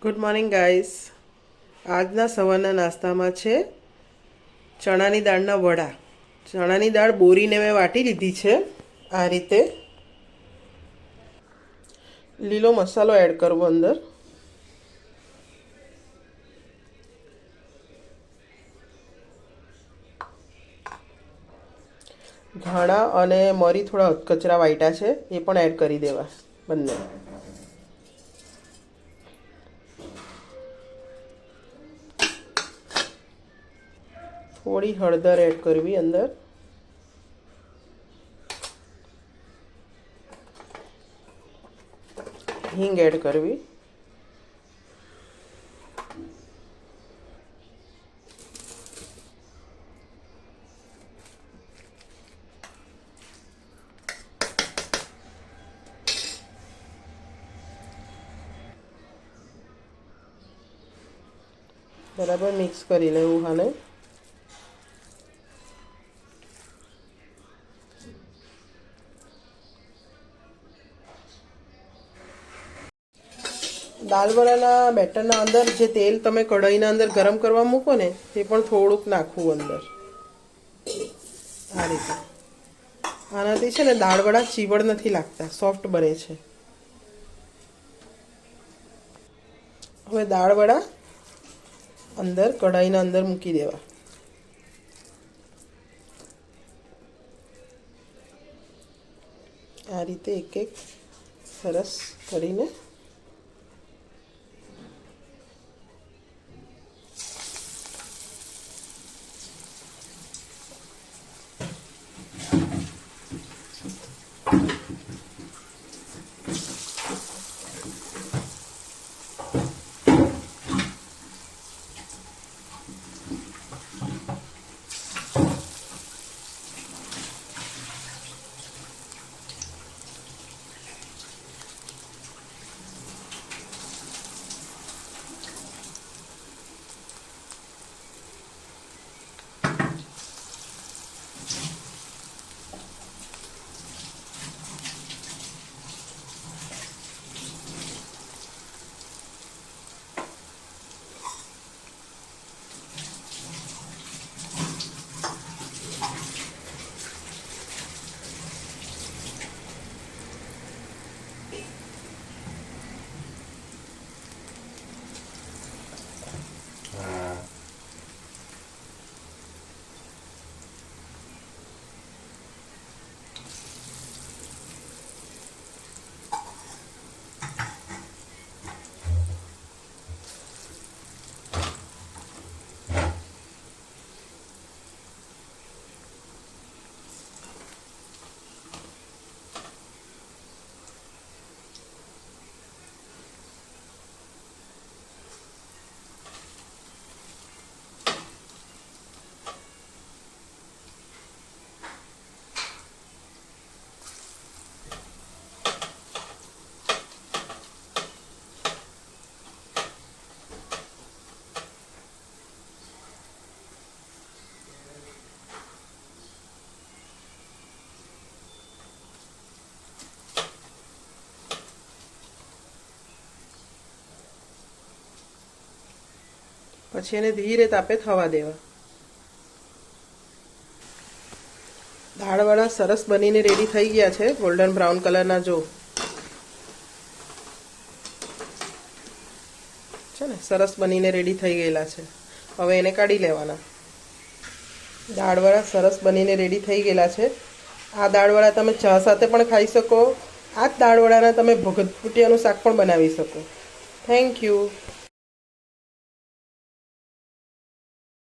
Good morning guys. આજના સવારના નાસ્તામાં છે ચણાની દાળના વડા. ચણાની દાળ બોરીને મેં વાટી લીધી છે. આ રીતે લીલો મસાલો એડ કરવો અંદર. ધાણા અને મરી થોડા કચરા વાટ્યા છે એ પણ એડ કરી દેવા બંને. થોડી હળદર એડ કરવી અંદર. હિંગ એડ કરવી. બરાબર મિક્સ કરી લેવું. હાલે દાળવડાના બેટરના અંદર જે તેલ તમે કઢાઈના અંદર ગરમ કરવા મૂકો ને તે પણ થોડુંક નાખવું અંદર. આ રીતે આનાથી છે ને દાળવડા ચીવડ નથી લાગતા, સોફ્ટ બને છે. હવે દાળવડા અંદર કઢાઈના અંદર મૂકી દેવા. આ રીતે એક એક સરસ કરીને પછી એને ધીરે તાપે થવા દેવા. દાળવડા સરસ બનીને રેડી થઈ ગયા છે, ગોલ્ડન બ્રાઉન કલરના. જો છે ને સરસ બનીને રેડી થઈ ગયેલા છે. હવે એને કાઢી લેવાના. દાળવડા સરસ બનીને રેડી થઈ ગયેલા છે. આ દાળવડા તમે ચા સાથે પણ ખાઈ શકો. આ જ દાળવડાના તમે ભગત ભૂટિયાનું શાક પણ બનાવી શકો. Thank you.